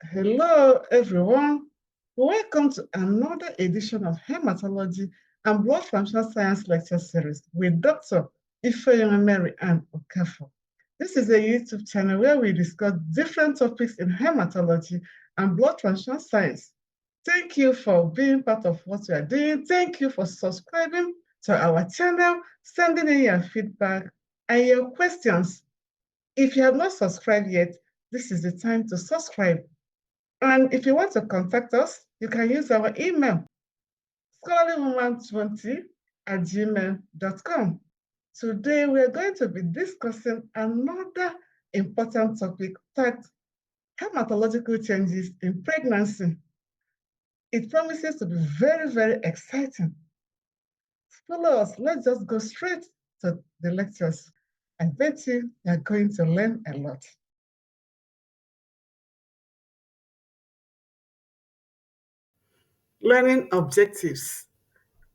Hello, everyone. Welcome to another edition of Hematology and Blood Transfusion Science Lecture Series with Dr. Ifeyoma Mary Ann Okafor. This is a YouTube channel where we discuss different topics in hematology and blood transfusion science. Thank you for being part of what we are doing. Thank you for subscribing to our channel, sending in your feedback and your questions. If you have not subscribed yet, this is the time to subscribe. And if you want to contact us, you can use our email, scholarlywoman20@gmail.com. Today, we are going to be discussing another important topic that hematological changes in pregnancy. It promises to be very, very exciting. Follow us. Let's just go straight to the lectures. I bet you are going to learn a lot. Learning objectives.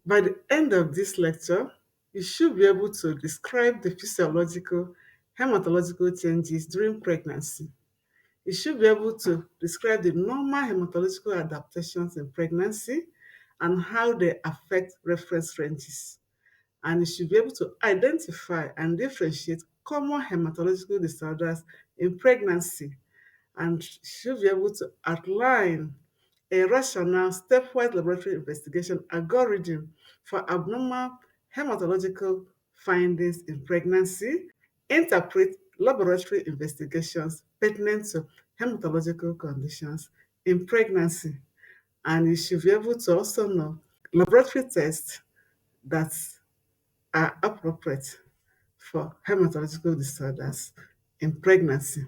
By the end of this lecture, you should be able to describe the physiological hematological changes during pregnancy. You should be able to describe the normal hematological adaptations in pregnancy and how they affect reference ranges. And you should be able to identify and differentiate common hematological disorders in pregnancy, and should be able to outline a rational stepwise laboratory investigation algorithm for abnormal hematological findings in pregnancy, interpret laboratory investigations pertinent to hematological conditions in pregnancy, and you should be able to also know laboratory tests that are appropriate for hematological disorders in pregnancy.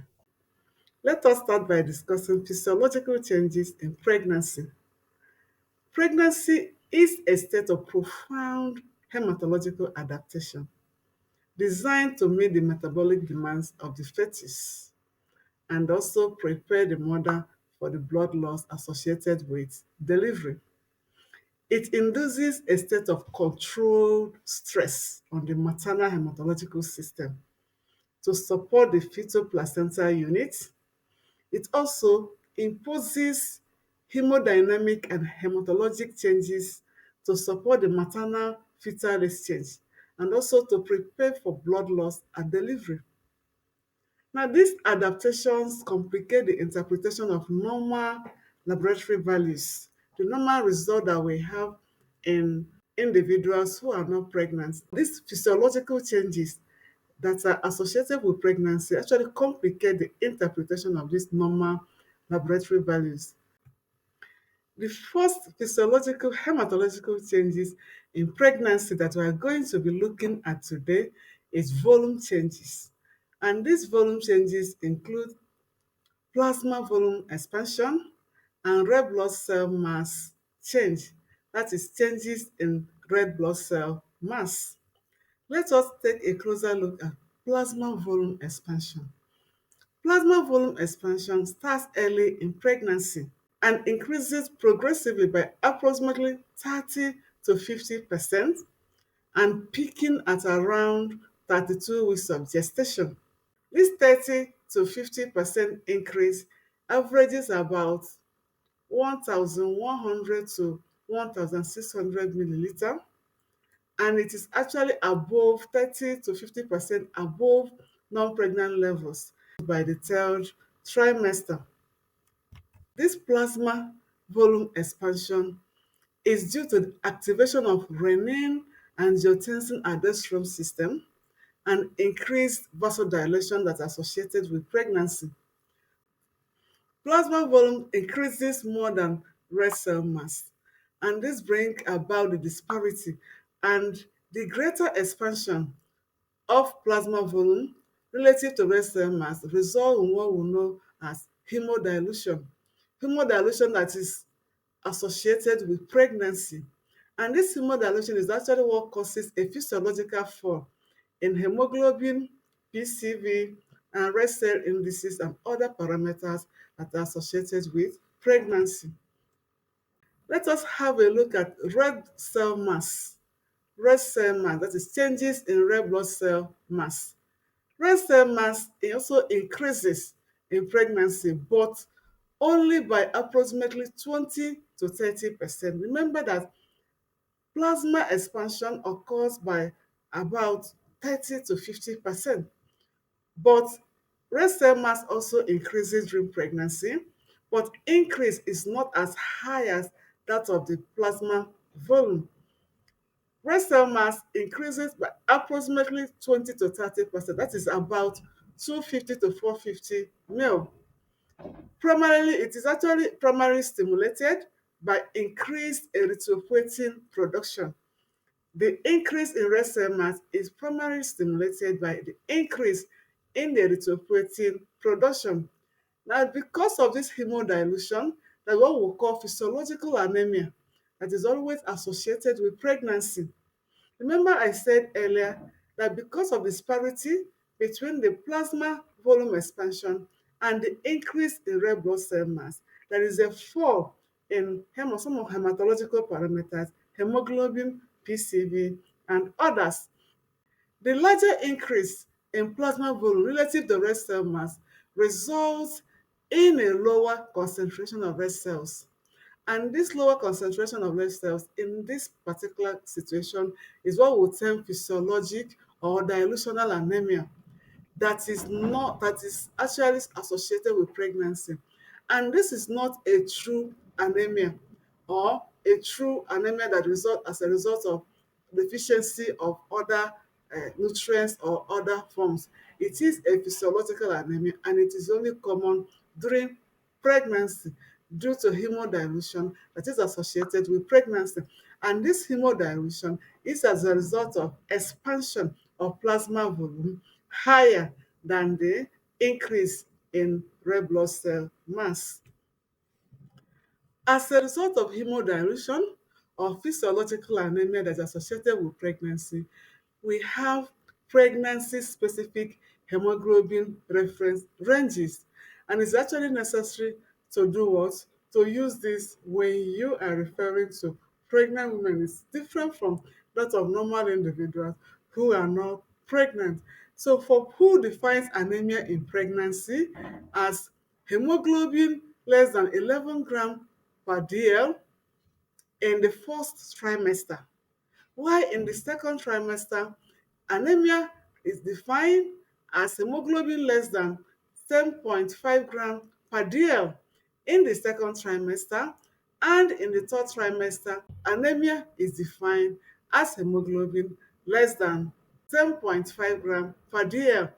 Let us start by discussing physiological changes in pregnancy. Pregnancy is a state of profound hematological adaptation designed to meet the metabolic demands of the fetus and also prepare the mother for the blood loss associated with delivery. It induces a state of controlled stress on the maternal hematological system to support the fetal placental unit. It also imposes hemodynamic and hematologic changes to support the maternal fetal exchange and also to prepare for blood loss at delivery. Now, these adaptations complicate the interpretation of normal laboratory values, the normal result that we have in individuals who are not pregnant. These physiological changes that are associated with pregnancy actually complicate the interpretation of these normal laboratory values. The first physiological hematological changes in pregnancy that we are going to be looking at today is volume changes. And these volume changes include plasma volume expansion and red blood cell mass change, that is, changes in red blood cell mass. Let us take a closer look at plasma volume expansion. Plasma volume expansion starts early in pregnancy and increases progressively by approximately 30 to 50% and peaking at around 32 weeks of gestation. This 30 to 50% increase averages about 1,100 to 1,600 milliliter, and it is actually above 30 to 50% above non-pregnant levels by the third trimester. This plasma volume expansion is due to the activation of renin angiotensin aldosterone system and increased vasodilation that are associated with pregnancy. Plasma volume increases more than red cell mass, and this brings about the disparity and the greater expansion of plasma volume relative to red cell mass result in what we know as hemodilution. Hemodilution that is associated with pregnancy. And this hemodilution is actually what causes a physiological fall in hemoglobin, PCV, and red cell indices and other parameters that are associated with pregnancy. Let us have a look at red cell mass. Red cell mass, that is changes in red blood cell mass. Red cell mass also increases in pregnancy, but only by approximately 20 to 30%. Remember that plasma expansion occurs by about 30 to 50%. But red cell mass also increases during pregnancy, but increase is not as high as that of the plasma volume. Red cell mass increases by approximately 20 to 30%. That is about 250 to 450 ml. Primarily, it is actually primarily stimulated by increased erythropoietin production. The increase in red cell mass is primarily stimulated by the increase in the erythropoietin production. Now, because of this hemodilution, that's what we call physiological anemia, that is always associated with pregnancy. Remember, I said earlier that because of disparity between the plasma volume expansion and the increase in red blood cell mass, there is a fall in some of hematological parameters, hemoglobin, PCV, and others. The larger increase in plasma volume relative to red cell mass results in a lower concentration of red cells. And this lower concentration of red cells in this particular situation is what we term physiologic or dilutional anemia that is actually associated with pregnancy. And this is not a true anemia or a true anemia that result as a result of deficiency of other nutrients or other forms. It is a physiological anemia and it is only common during pregnancy due to hemodilution that is associated with pregnancy. And this hemodilution is as a result of expansion of plasma volume higher than the increase in red blood cell mass. As a result of hemodilution or physiological anemia that is associated with pregnancy, we have pregnancy-specific hemoglobin reference ranges. And it's actually necessary to do what? To use this when you are referring to pregnant women. It's different from that of normal individuals who are not pregnant. So for who defines anemia in pregnancy as hemoglobin less than 11 gram per dl in the first trimester, while in the second trimester, anemia is defined as hemoglobin less than 10.5 gram per dl in the second trimester, and in the third trimester, anemia is defined as hemoglobin less than 10.5 gram per dl.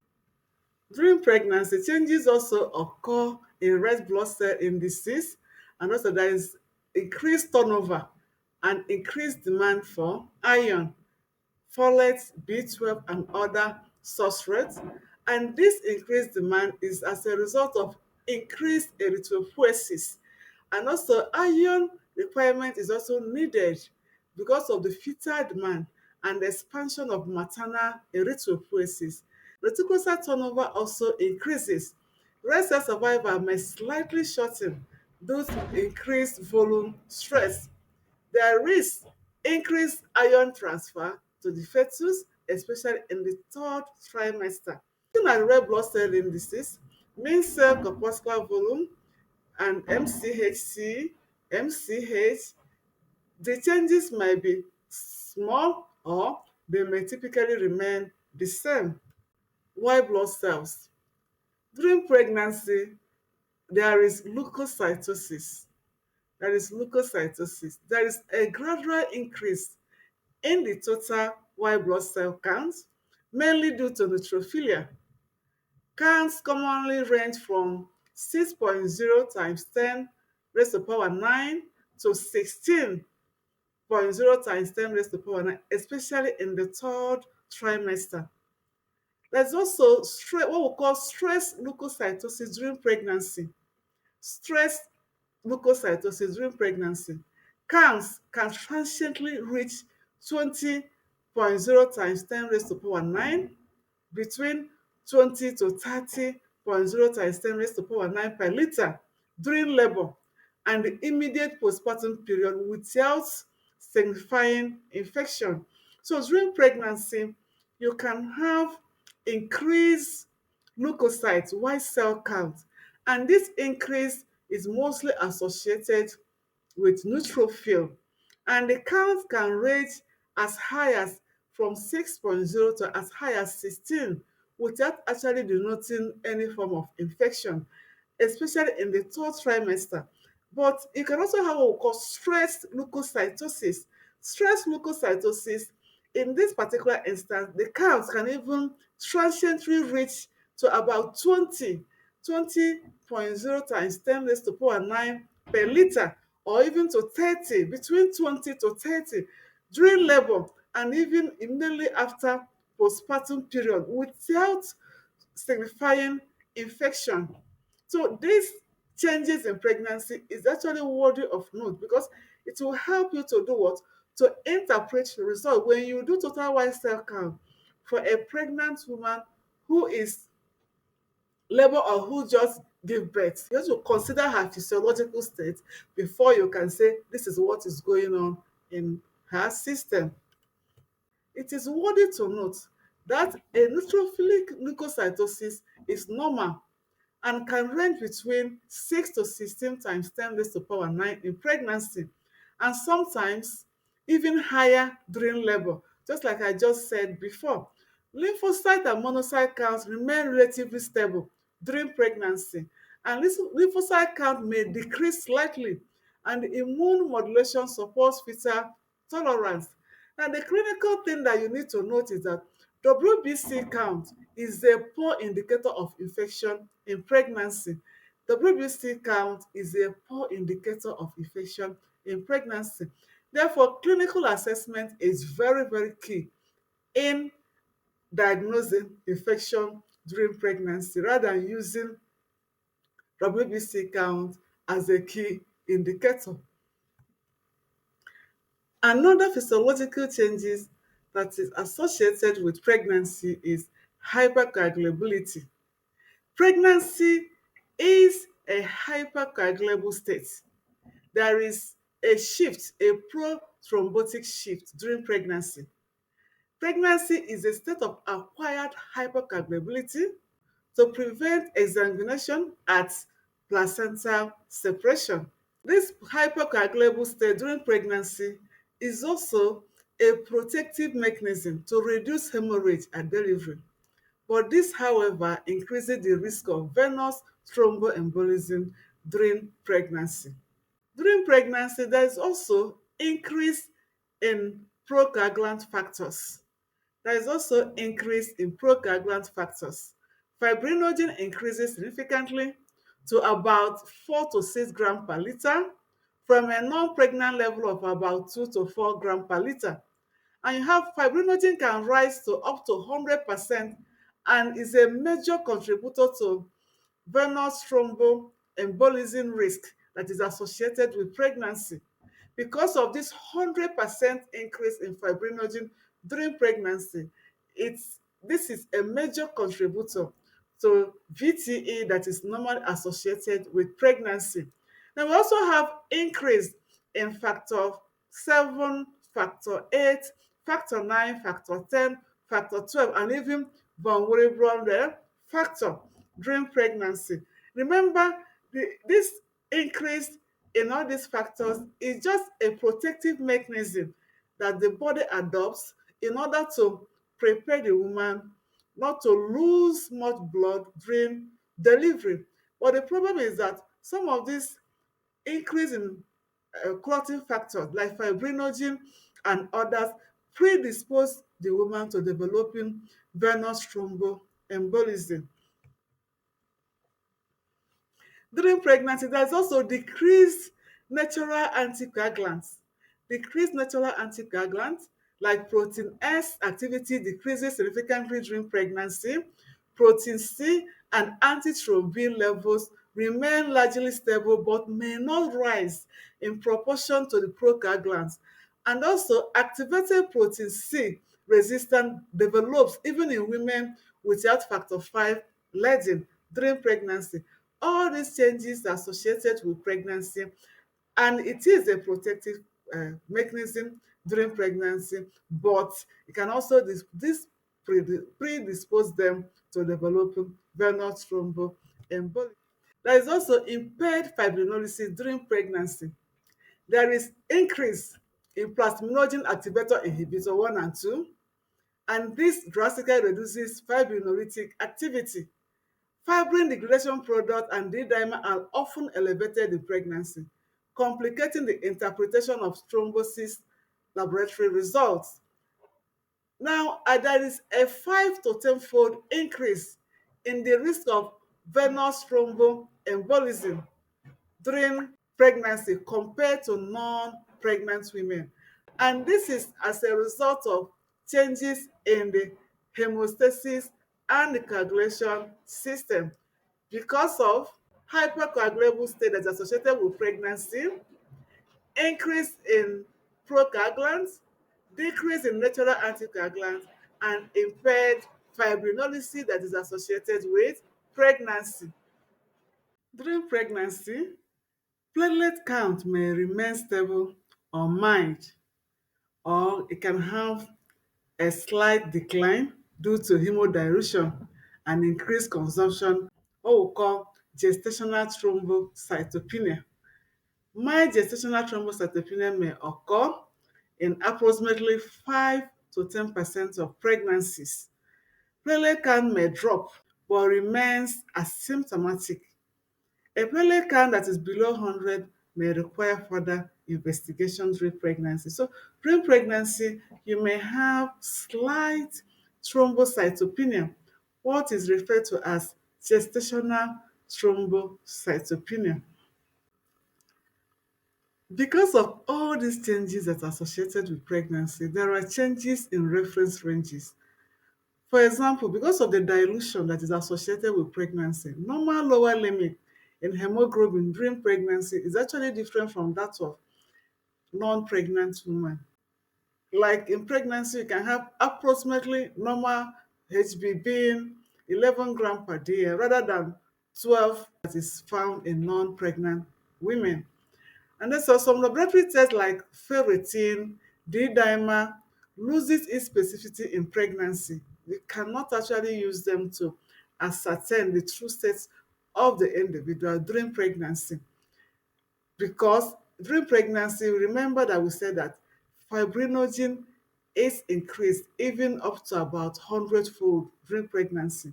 During pregnancy, changes also occur in red blood cell indices, and also there is increased turnover and increased demand for iron, folate, B12, and other substrates. And this increased demand is as a result of increased erythropoiesis. And also, iron requirement is also needed because of the fetal demand and the expansion of maternal erythropoiesis. Reticulocyte turnover also increases. Red cell survival may slightly shorten due to increased volume stress. There is increased iron transfer to the fetus, especially in the third trimester. Looking at red blood cell indices, mean cell corpuscular volume, and MCHC, MCH, the changes might be small or they may typically remain the same. White blood cells. During pregnancy, there is leukocytosis. There is a gradual increase in the total white blood cell count, mainly due to neutrophilia. Counts commonly range from 6.0 times 10 raised to power 9 to 16.0 times 10 raised to power 9, especially in the third trimester. There's also what we call stress leukocytosis during pregnancy. Stress leukocytosis during pregnancy. Counts can transiently reach 20.0 times 10 raised to power 9, between 20 to 30.0 times 10 raised to power 9 per liter during labor and the immediate postpartum period without signifying infection. So during pregnancy, you can have increased leukocytes, white cell count, and this increase is mostly associated with neutrophil, and the count can range as high as from 6.0 to as high as 16 without actually denoting any form of infection, especially in the third trimester. But you can also have what we call stress leukocytosis. Stress leukocytosis, in this particular instance, the count can even transiently reach to about 20.0 times 10 raised to power 9 per liter, or even to 30, between 20 to 30 during labor and even immediately after postpartum period without signifying infection. So these changes in pregnancy is actually worthy of note because it will help you to do what? To interpret the result. When you do total white cell count for a pregnant woman who is labor or who just give birth, you have to consider her physiological state before you can say this is what is going on in her system. It is worthy to note that a neutrophilic leukocytosis is normal and can range between 6 to 16 times 10 raised to power 9 in pregnancy, and sometimes even higher during labor, just like I just said before. Lymphocyte and monocyte counts remain relatively stable during pregnancy, and this lymphocyte count may decrease slightly, and the immune modulation supports fetal tolerance. Now, the clinical thing that you need to note is that WBC count is a poor indicator of infection in pregnancy. WBC count is a poor indicator of infection in pregnancy. Therefore, clinical assessment is very, very key in diagnosing infection during pregnancy rather than using WBC count as a key indicator. Another physiological changes that is associated with pregnancy is hypercoagulability. Pregnancy is a hypercoagulable state. There is a shift, a pro-thrombotic shift during pregnancy. Pregnancy is a state of acquired hypercoagulability to prevent exsanguination at placental separation. This hypercoagulable state during pregnancy is also a protective mechanism to reduce hemorrhage at delivery. But this, however, increases the risk of venous thromboembolism during pregnancy. During pregnancy, there is also increase in procoagulant factors. There is also increase in procoagulant factors. Fibrinogen increases significantly to about 4 to 6 gram per liter from a non-pregnant level of about 2 to 4 gram per liter. And you have fibrinogen can rise to up to 100% and is a major contributor to venous thromboembolism risk that is associated with pregnancy. Because of this 100% increase in fibrinogen during pregnancy, this is a major contributor to VTE that is normally associated with pregnancy. Then we also have increase in factor 7, factor 8, factor 9, factor 10, factor 12, and even von Willebrand factor during pregnancy. Remember, this increase in all these factors is just a protective mechanism that the body adopts in order to prepare the woman not to lose much blood during delivery. But the problem is that some of these increase in clotting factors like fibrinogen and others predispose the woman to developing venous thromboembolism. During pregnancy, there's also decreased natural anticoagulants. Decreased natural anticoagulants like protein S activity decreases significantly during pregnancy. Protein C and antithrombin levels remain largely stable but may not rise in proportion to the procoagulants. And also, activated protein C resistance develops even in women without factor 5 leading during pregnancy. All these changes are associated with pregnancy, and it is a protective mechanism during pregnancy, but it can also predispose them to developing venous thromboembolism. There is also impaired fibrinolysis during pregnancy. There is increase in plasminogen activator inhibitor 1 and 2, and this drastically reduces fibrinolytic activity. Fibrin degradation product and D-dimer are often elevated in pregnancy, complicating the interpretation of thrombosis laboratory results. Now, there is a 5 to 10-fold increase in the risk of venous thromboembolism during pregnancy compared to non-pregnant women. And this is as a result of changes in the hemostasis and the coagulation system because of hypercoagulable state that's associated with pregnancy, increase in procoagulants, decrease in natural anticoagulants, and impaired fibrinolysis that is associated with pregnancy. During pregnancy, platelet count may remain stable or mild, or it can have a slight decline due to hemodilution and increased consumption, what we call gestational thrombocytopenia. Mild gestational thrombocytopenia may occur in approximately 5 to 10% of pregnancies. Platelet count may drop but remains asymptomatic. A platelet count that is below 100 may require further investigation during pregnancy. So during pregnancy, you may have slight thrombocytopenia, what is referred to as gestational thrombocytopenia. Because of all these changes that are associated with pregnancy, there are changes in reference ranges. For example, because of the dilution that is associated with pregnancy, normal lower limit in hemoglobin during pregnancy is actually different from that of non-pregnant women. Like in pregnancy, you can have approximately normal HB being 11 gram per day rather than 12 that is found in non-pregnant women. And then so some laboratory tests like ferritin, D-dimer loses its specificity in pregnancy. We cannot actually use them to ascertain the true state of the individual during pregnancy because during pregnancy, remember that we said that fibrinogen is increased even up to about 100-fold during pregnancy.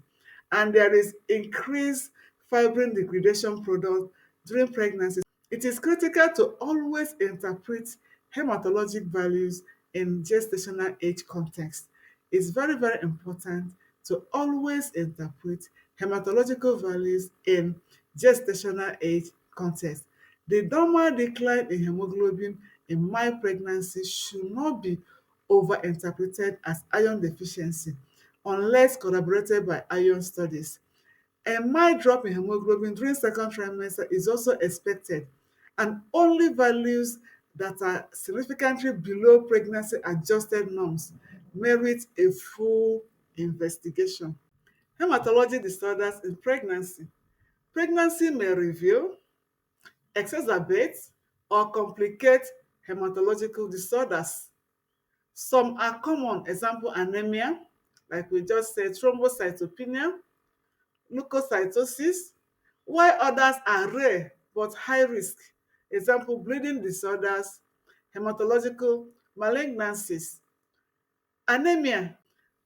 And there is increased fibrin degradation product during pregnancy. It is critical to always interpret hematologic values in gestational age context. It's very, very important to always interpret hematological values in gestational age context. The normal decline in hemoglobin in mild pregnancy should not be overinterpreted as iron deficiency unless corroborated by iron studies. A mild drop in hemoglobin during second trimester is also expected, and only values that are significantly below pregnancy adjusted norms merit a full investigation. Hematologic disorders in pregnancy. Pregnancy may reveal, exacerbate, or complicate hematological disorders. Some are common, example anemia, like we just said, thrombocytopenia, leukocytosis, while others are rare but high risk, example bleeding disorders, hematological malignancies. Anemia.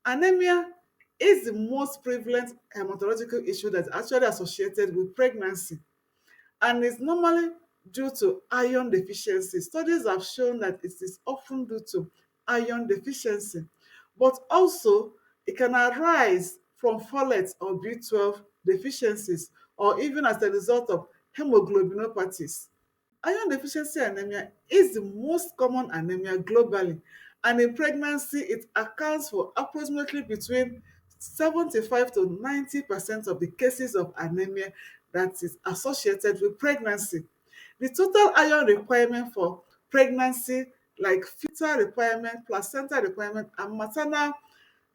Anemia is the most prevalent hematological issue that's actually associated with pregnancy and is normally due to iron deficiency. Studies have shown that it is often due to iron deficiency, but also it can arise from folate or B12 deficiencies or even as a result of hemoglobinopathies. Iron deficiency anemia is the most common anemia globally, and in pregnancy, it accounts for approximately between 75 to 90% of the cases of anemia that is associated with pregnancy. The total iron requirement for pregnancy, like fetal requirement, placenta requirement, and maternal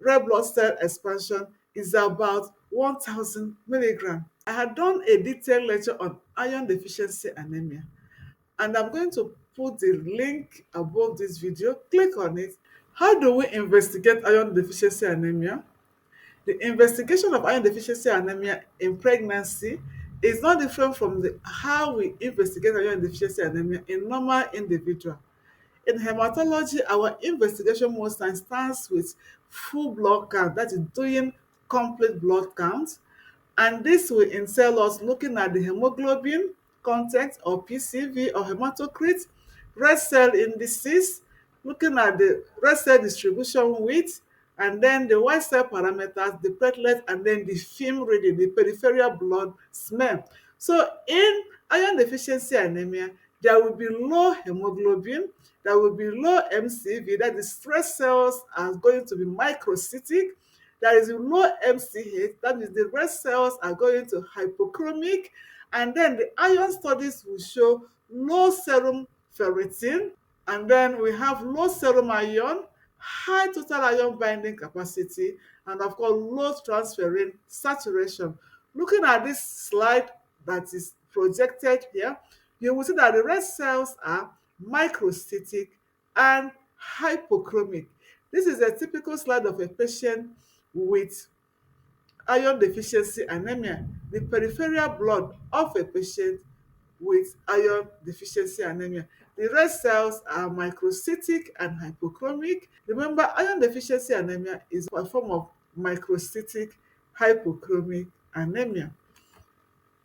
red blood cell expansion, is about 1000 milligrams. I had done a detailed lecture on iron deficiency anemia, and I'm going to put the link above this video. Click on it. How do we investigate iron deficiency anemia? The investigation of iron deficiency anemia in pregnancy It's not different from how we investigate iron deficiency anemia in normal individual. In hematology, our investigation most times starts with full blood count, that is doing complete blood count, and this will entail us looking at the hemoglobin content or PCV or hematocrit, red cell indices, looking at the red cell distribution width, and then the white cell parameters, the platelet, and then the film reading, the peripheral blood smell. So in iron deficiency anemia, there will be low hemoglobin, there will be low MCV, that is red cells are going to be microcytic. There is a low MCH, that means the red cells are going to hypochromic, and then the iron studies will show low serum ferritin, and then we have low serum iron, high total iron binding capacity, and of course low transferrin saturation. Looking at this slide that is projected here, you will see that the red cells are microcytic and hypochromic. This is a typical slide of a patient with iron deficiency anemia, the peripheral blood of a patient with iron deficiency anemia. The red cells are microcytic and hypochromic. Remember, iron deficiency anemia is a form of microcytic hypochromic anemia.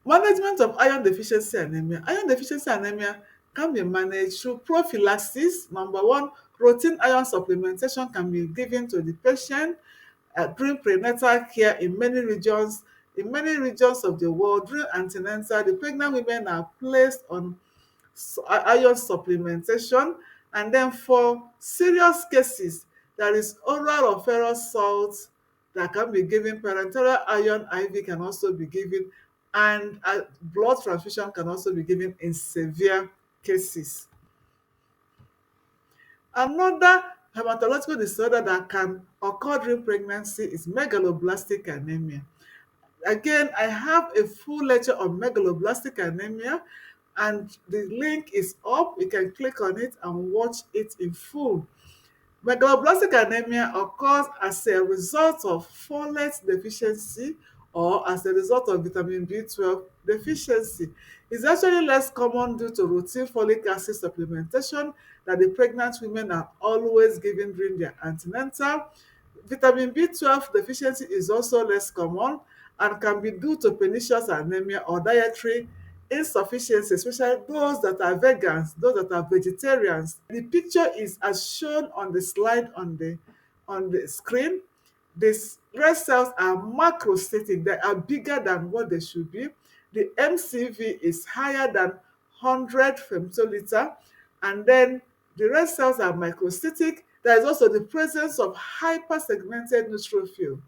Management of iron deficiency anemia. Iron deficiency anemia can be managed through prophylaxis. Number one, routine iron supplementation can be given to the patient during prenatal care in many regions. In many regions of the world, during antenatal, the pregnant women are placed on iron supplementation. And then for serious cases, there is oral or ferrous salt that can be given. Parenteral iron IV can also be given, and blood transfusion can also be given in severe cases. Another hematological disorder that can occur during pregnancy is megaloblastic anemia. Again, I have a full lecture on megaloblastic anemia, and the link is up. You can click on it and watch it in full. Megaloblastic anemia occurs as a result of folate deficiency or as a result of vitamin B12 deficiency. It's actually less common due to routine folic acid supplementation that the pregnant women are always given during their antenatal. Vitamin B12 deficiency is also less common and can be due to pernicious anemia or dietary insufficiency, especially those that are vegans, those that are vegetarians. The picture is as shown on the slide on the screen. These red cells are macrocytic, they are bigger than what they should be. The MCV is higher than 100 femtoliter, and then the red cells are microcytic. There is also the presence of hypersegmented neutrophil,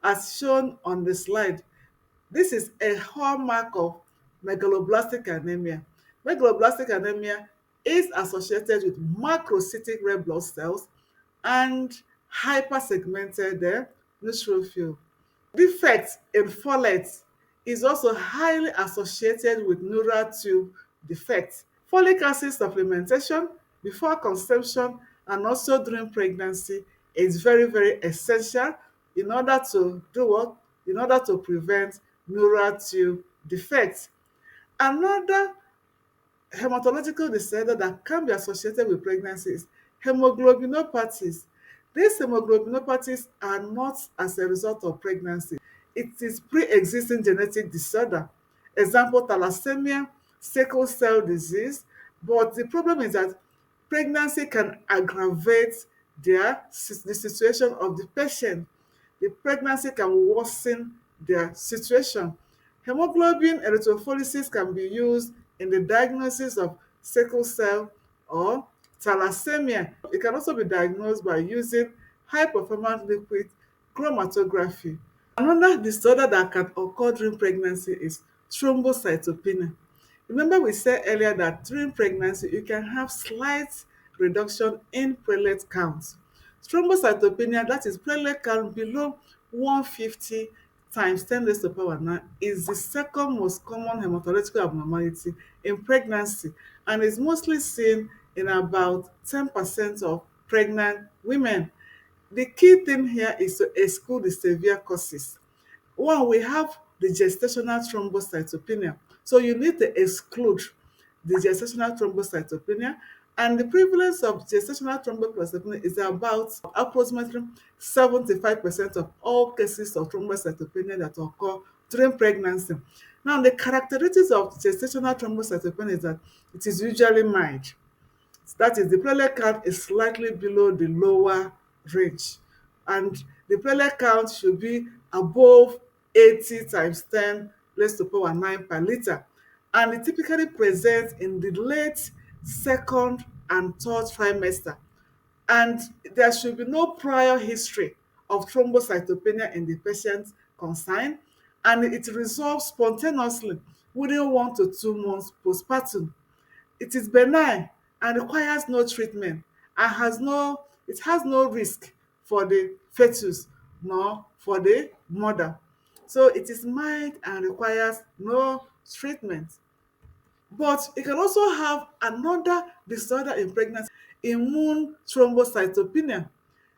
as shown on the slide. This is a hallmark of megaloblastic anemia. Megaloblastic anemia is associated with macrocytic red blood cells and hypersegmented neutrophil. Defect in folate is also highly associated with neural tube defect. Folic acid supplementation before conception and also during pregnancy is very, very essential in order to do what? In order to prevent neural tube defect. Another hematological disorder that can be associated with pregnancy is hemoglobinopathies. These hemoglobinopathies are not as a result of pregnancy. It is pre-existing genetic disorder. Example, thalassemia, sickle cell disease. But the problem is that pregnancy can aggravate the situation of the patient. The pregnancy can worsen their situation. Hemoglobin erythrophoresis can be used in the diagnosis of sickle cell or thalassemia. It can also be diagnosed by using high performance liquid chromatography. Another disorder that can occur during pregnancy is thrombocytopenia. Remember we said earlier that during pregnancy you can have slight reduction in platelet count. Thrombocytopenia, that is platelet count below 150 times 10 raised to power 9, is the second most common hematological abnormality in pregnancy and is mostly seen in about 10% of pregnant women. The key thing here is to exclude the severe causes. One, we have the gestational thrombocytopenia. So you need to exclude the gestational thrombocytopenia. And the prevalence of gestational thrombocytopenia is about approximately 75% of all cases of thrombocytopenia that occur during pregnancy. Now, the characteristics of gestational thrombocytopenia is that it is usually mild. That is, the platelet count is slightly below the lower range, and the platelet count should be above 80 times 10 raised to power 9 per liter, and it typically presents in the late second and third trimester, and there should be no prior history of thrombocytopenia in the patient concerned, and it resolves spontaneously within 1 to 2 months postpartum. It is benign and requires no treatment, and it has no risk for the fetus nor for the mother. So it is mild and requires no treatment. But it can also have another disorder in pregnancy, immune thrombocytopenia.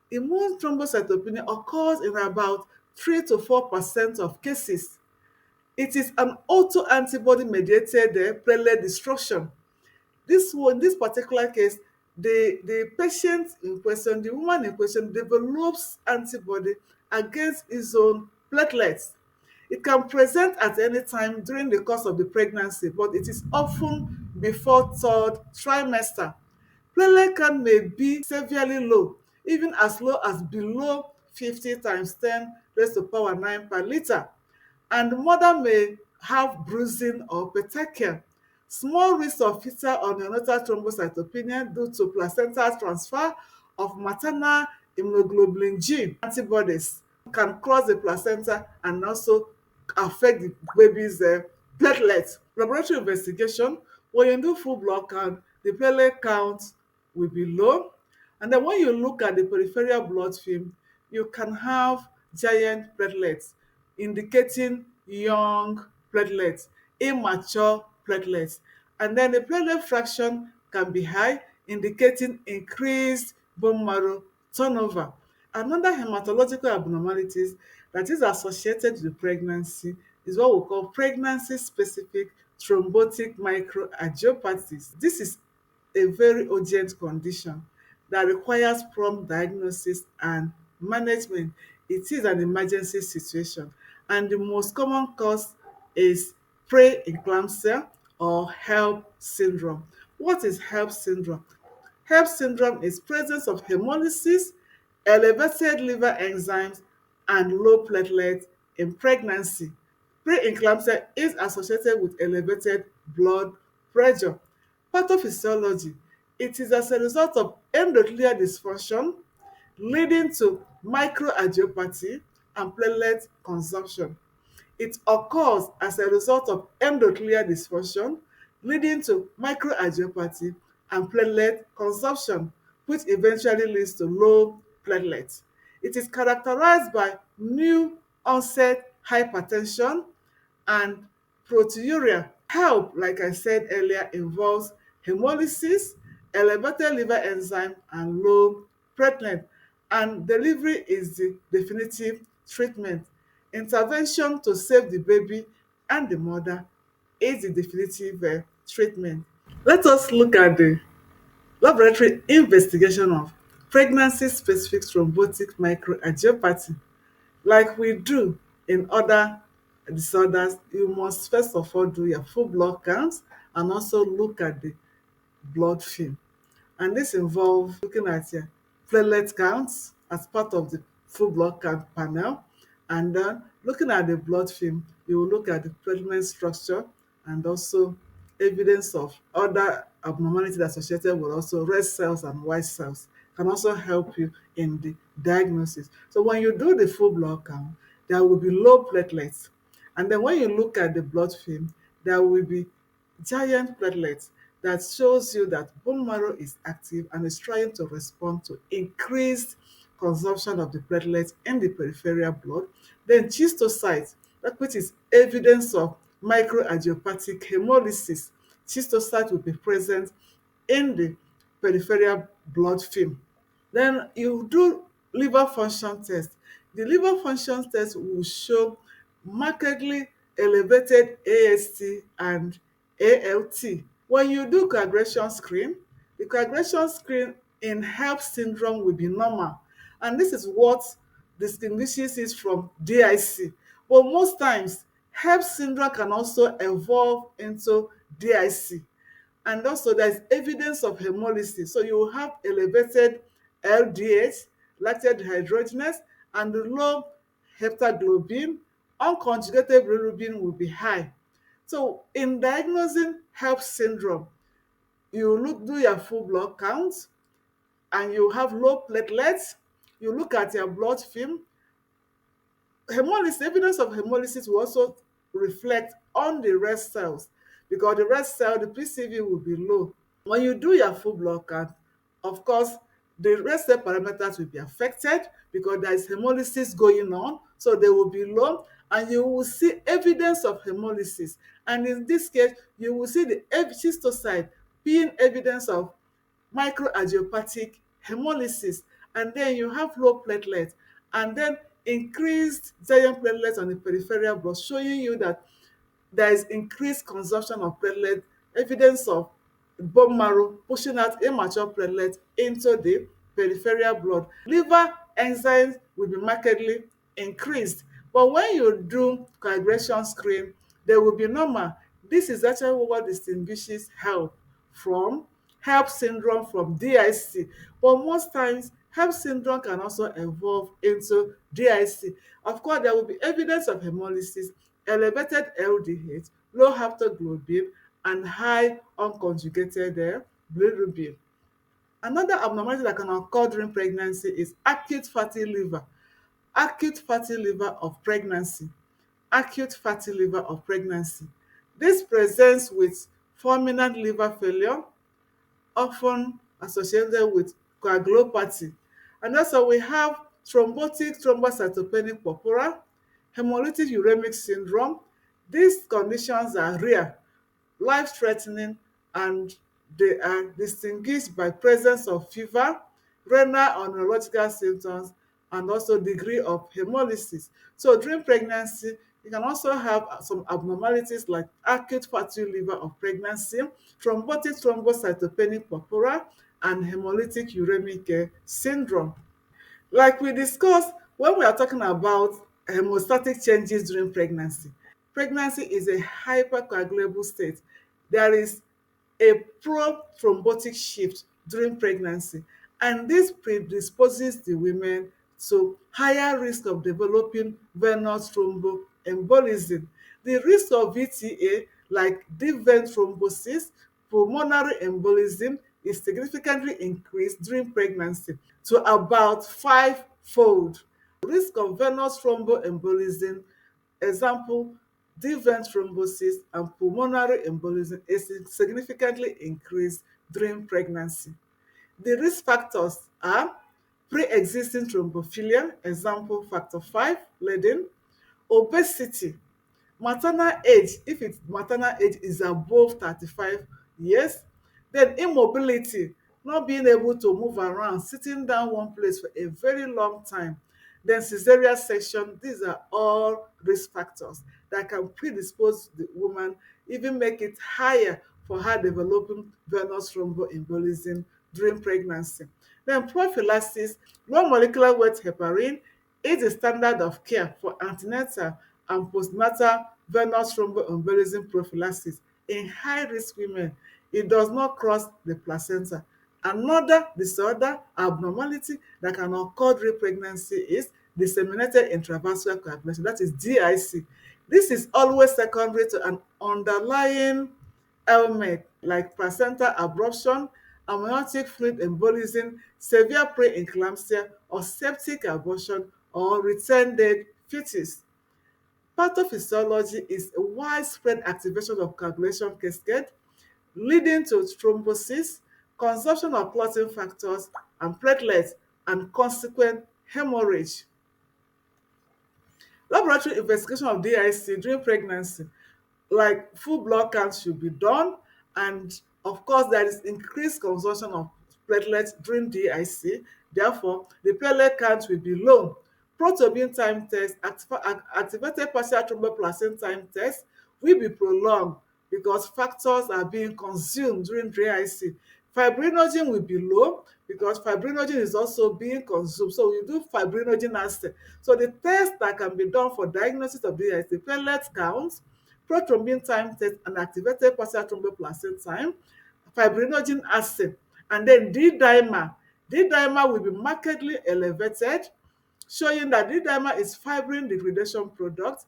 Immune thrombocytopenia occurs in about 3 to 4% of cases. It is an autoantibody mediated platelet destruction. This particular case, the patient in question, the woman in question, develops antibody against his own platelets. It can present at any time during the course of the pregnancy, but it is often before third trimester. Platelet count may be severely low, even as low as below 50 times 10 raised to power 9 per liter, and the mother may have bruising or petechia. Small risk of fetal or neonatal thrombocytopenia due to placental transfer of maternal immunoglobulin G antibodies can cross the placenta and also affect the baby's platelets. Laboratory investigation: when you do full blood count, the platelet count will be low, and then when you look at the peripheral blood film, you can have giant platelets indicating young platelets, immature platelets. And then the platelet fraction can be high, indicating increased bone marrow turnover. Another hematological abnormalities that is associated with pregnancy is what we call pregnancy-specific thrombotic microangiopathies. This is a very urgent condition that requires prompt diagnosis and management. It is an emergency situation, and the most common cause is preeclampsia or HELLP syndrome. What is HELLP syndrome? HELLP syndrome is presence of hemolysis, elevated liver enzymes, and low platelets in pregnancy. Preeclampsia is associated with elevated blood pressure. Pathophysiology: it is as a result of endothelial dysfunction leading to microangiopathy and platelet consumption. It occurs as a result of endothelial dysfunction leading to microangiopathy and platelet consumption, which eventually leads to low platelets. It is characterized by new onset hypertension and proteinuria. HELP, like I said earlier, involves hemolysis, elevated liver enzyme, and low platelet. And delivery is the definitive treatment. Intervention to save the baby and the mother is the definitive treatment. Let us look at the laboratory investigation of pregnancy-specific thrombotic microangiopathy. Like we do in other disorders, you must first of all do your full blood counts and also look at the blood film. And this involves looking at your platelet counts as part of the full blood count panel. And then looking at the blood film, you will look at the platelet structure and also evidence of other abnormalities associated with also red cells and white cells can also help you in the diagnosis. So when you do the full blood count, there will be low platelets. And then when you look at the blood film, there will be giant platelets that shows you that bone marrow is active and is trying to respond to increased consumption of the platelets in the peripheral blood. Then schistocytes, that which is evidence of microangiopathic hemolysis. Schistocytes will be present in the peripheral blood film. Then you do liver function test. The liver function test will show markedly elevated AST and ALT. When you do coagulation screen, the coagulation screen in HELP syndrome will be normal, and this is what distinguishes it from DIC. But most times, HELP syndrome can also evolve into DIC. And also there is evidence of hemolysis. So you will have elevated LDH, lactate dehydrogenase, and the low heptaglobin. Unconjugated bilirubin will be high. So in diagnosing HELP syndrome, you do your full blood count, and you have low platelets. You look at your blood film. Hemolysis, evidence of hemolysis will also reflect on the red cells, because the red cell, the PCV, will be low. When you do your full blood count, of course, the red cell parameters will be affected because there is hemolysis going on, so they will be low, and you will see evidence of hemolysis. And in this case, you will see the schistocyte being evidence of microangiopathic hemolysis. And then you have low platelets, and then increased giant platelets on the peripheral blood, showing you that there is increased consumption of platelet, evidence of bone marrow pushing out immature platelets into the peripheral blood. Liver enzymes will be markedly increased. But when you do coagulation screen, they will be normal. This is actually what distinguishes HELP from HELP syndrome from DIC. But most times, HELP syndrome can also evolve into DIC. Of course, there will be evidence of hemolysis, elevated LDH, low haptoglobin, and high unconjugated bilirubin. Another abnormality that can occur during pregnancy is acute fatty liver. Acute fatty liver of pregnancy. Acute fatty liver of pregnancy. This presents with fulminant liver failure, often associated with coagulopathy. And also we have thrombotic thrombocytopenic purpura, hemolytic uremic syndrome. These conditions are rare, life-threatening, and they are distinguished by presence of fever, renal or neurological symptoms, and also degree of hemolysis. So during pregnancy, you can also have some abnormalities like acute fatty liver of pregnancy, thrombotic thrombocytopenic purpura, and hemolytic uremic syndrome. Like we discussed, when we are talking about hemostatic changes during pregnancy, pregnancy is a hypercoagulable state. There is a pro-thrombotic shift during pregnancy, and this predisposes the women to higher risk of developing venous thromboembolism. The risk of VTA, like deep vein thrombosis, pulmonary embolism, is significantly increased during pregnancy to about five-fold. Risk of venous thromboembolism, example, deep vein thrombosis and pulmonary embolism, is significantly increased during pregnancy. The risk factors are pre-existing thrombophilia, example factor 5, leading, obesity, maternal age, if its maternal age is above 35 years, then immobility, not being able to move around, sitting down one place for a very long time, then cesarean section. These are all risk factors that can predispose the woman, even make it higher for her developing venous thromboembolism during pregnancy. Then prophylaxis, low molecular weight heparin is the standard of care for antenatal and postnatal venous thromboembolism prophylaxis in high-risk women. It does not cross the placenta. Another disorder, abnormality that can occur during pregnancy is disseminated intravascular coagulation, that is DIC. This is always secondary to an underlying ailment like placenta abruption, amniotic fluid embolism, severe preeclampsia, or septic abortion, or retarded fetus. Pathophysiology is a widespread activation of coagulation cascade leading to thrombosis, consumption of clotting factors and platelets, and consequent hemorrhage. Laboratory investigation of DIC during pregnancy, like full blood count should be done, and of course there is increased consumption of platelets during DIC, therefore the platelet count will be low. Prothrombin time test, activated partial thromboplastin time test will be prolonged because factors are being consumed during DIC. Fibrinogen will be low because fibrinogen is also being consumed. So we do fibrinogen assay. So the test that can be done for diagnosis of DIC: platelet count, prothrombin time test, and activated partial thromboplastin time, fibrinogen assay, and then D-dimer. D-dimer will be markedly elevated, showing that D-dimer is fibrin degradation product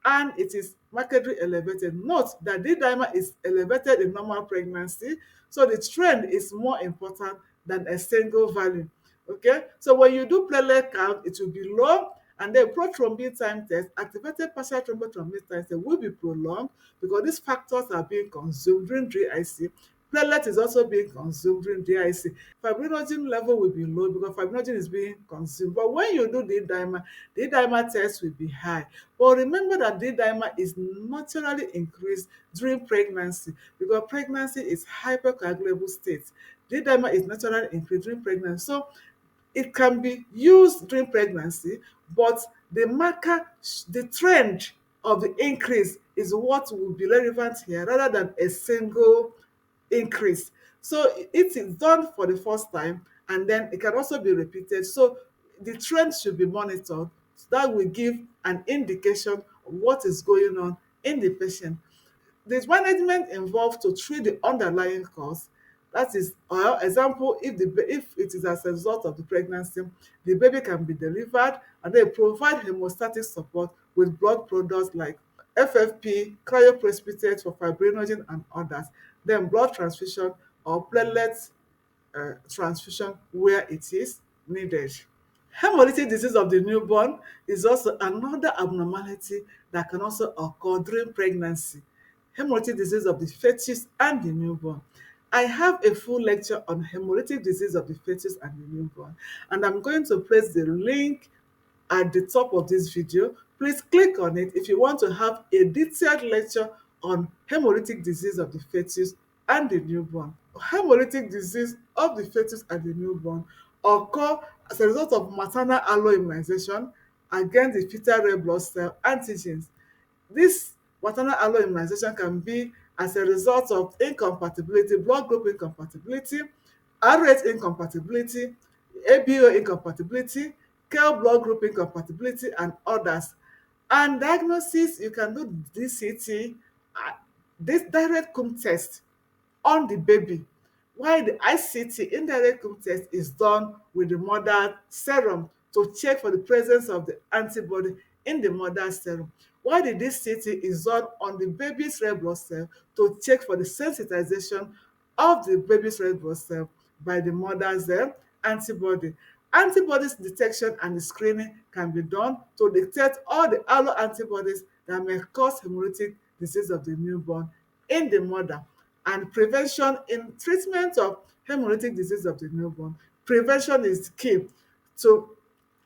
and it is markedly elevated. Note that D-dimer is elevated in normal pregnancy, so the trend is more important than a single value. Okay, so when you do platelet count, it will be low, and then prothrombin time test, activated partial thrombin time test will be prolonged because these factors are being consumed during DIC. Platelet is also being consumed during DIC. Fibrinogen level will be low because fibrinogen is being consumed. But when you do D-dimer, D-dimer test will be high. But remember that D-dimer is naturally increased during pregnancy because pregnancy is hypercoagulable state. D-dimer is naturally increased during pregnancy. So it can be used during pregnancy, but the marker, the trend of the increase is what will be relevant here rather than a single increase. So it is done for the first time and then it can also be repeated. So the trend should be monitored. That will give an indication of what is going on in the patient. There's management involved to treat the underlying cause. That is, example, if it is as a result of the pregnancy, the baby can be delivered, and they provide hemostatic support with blood products like FFP, cryoprecipitate for fibrinogen and others, then blood transfusion or platelet transfusion where it is needed. Hemolytic disease of the newborn is also another abnormality that can also occur during pregnancy. Hemolytic disease of the fetus and the newborn. I have a full lecture on hemolytic disease of the fetus and the newborn, and I'm going to place the link at the top of this video. Please click on it if you want to have a detailed lecture on hemolytic disease of the fetus and the newborn. Hemolytic disease of the fetus and the newborn occur as a result of maternal alloimmunization against the fetal red blood cell antigens. This maternal alloimmunization can be as a result of incompatibility, blood group incompatibility, RH incompatibility, ABO incompatibility, KEL blood group incompatibility, and others. And diagnosis, you can do DCT, this direct Coombs test on the baby, while the ICT, indirect Coombs test, is done with the mother serum to check for the presence of the antibody in the mother serum, while the DCT is done on the baby's red blood cell to check for the sensitization of the baby's red blood cell by the mother's antibody. Antibodies detection and screening can be done to detect all the alloantibodies that may cause hemolytic disease of the newborn in the mother. And prevention in treatment of hemolytic disease of the newborn. Prevention is key. So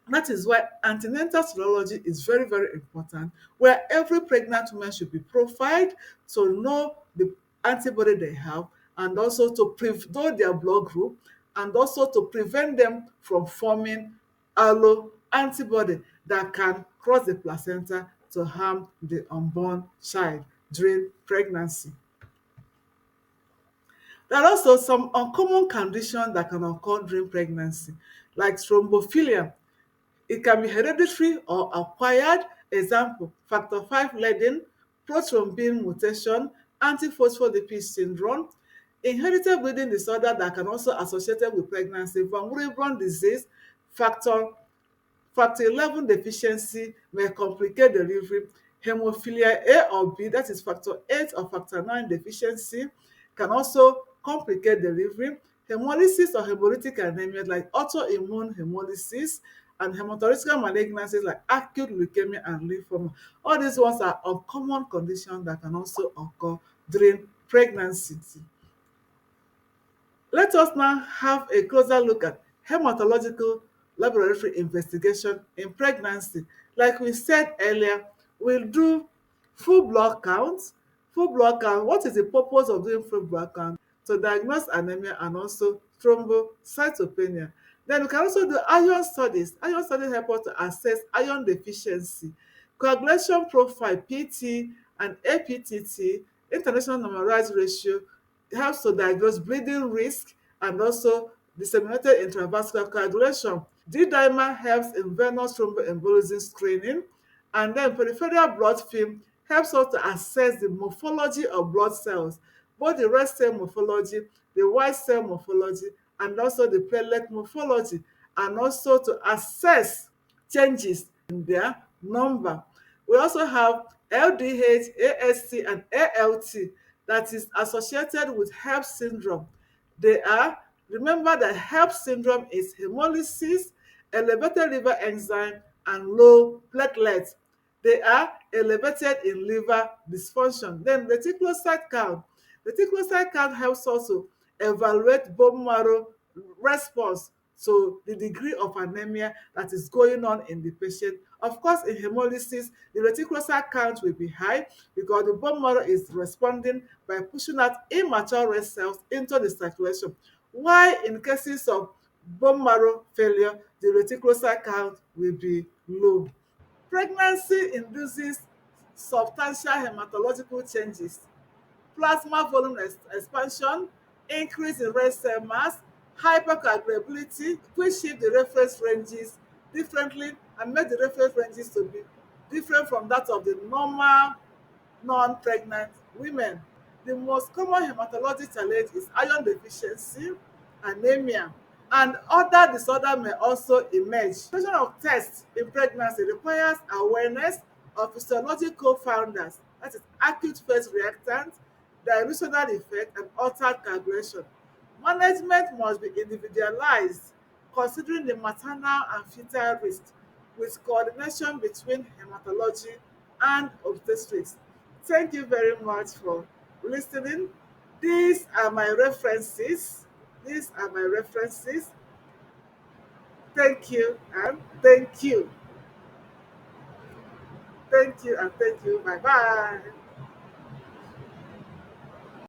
that is why antenatal serology is very, very important, where every pregnant woman should be profiled to know the antibody they have, and also to know their blood group, and also to prevent them from forming allo antibody that can cross the placenta to harm the unborn child during pregnancy. There are also some uncommon conditions that can occur during pregnancy, like thrombophilia. It can be hereditary or acquired. Example: factor 5 leading, prothrombin mutation, antiphospholipid syndrome. Inherited bleeding disorder that can also associated with pregnancy, von Willebrand disease, factor Factor 11 deficiency may complicate delivery. Hemophilia A or B, that is factor 8 or factor 9 deficiency, can also complicate delivery. Hemolysis or hemolytic anemia like autoimmune hemolysis, and hematological malignancies like acute leukemia and lymphoma. All these ones are uncommon conditions that can also occur during pregnancy. Let us now have a closer look at hematological laboratory investigation in pregnancy. Like we said earlier, we'll do full blood count. Full blood count, what is the purpose of doing full blood count? To diagnose anemia and also thrombocytopenia. Then we can also do iron studies. Iron studies help us to assess iron deficiency. Coagulation profile, PT and APTT, international normalized ratio, helps to diagnose bleeding risk and also disseminated intravascular coagulation. D-dimer helps in venous thromboembolism screening. And then peripheral blood film helps us to assess the morphology of blood cells, both the red cell morphology, the white cell morphology, and also the platelet morphology, and also to assess changes in their number. We also have LDH, AST, and ALT that is associated with HELLP syndrome. They are, remember that HELLP syndrome is hemolysis, elevated liver enzyme, and low platelets. They are elevated in liver dysfunction. Then reticulocyte count. Reticulocyte count helps us to evaluate bone marrow response to the degree of anemia that is going on in the patient. Of course, in hemolysis, the reticulocyte count will be high because the bone marrow is responding by pushing out immature red cells into the circulation. While in cases of bone marrow failure, the reticulocyte count will be low. Pregnancy induces substantial hematological changes, plasma volume expansion, increase in red cell mass, hypercoagulability, which shift the reference ranges differently and make the reference ranges to be different from that of the normal non-pregnant women. The most common hematology challenge is iron deficiency, anemia, and other disorder may also emerge. Preparation of tests in pregnancy requires awareness of physiological founders, that is acute phase reactant, dilutional effect, and altered coagulation. Management must be individualized, considering the maternal and fetal risk, with coordination between hematology and obstetrics. Thank you very much for listening. These are my references. These are my references. Thank you and thank you. Thank you and thank you. Bye bye.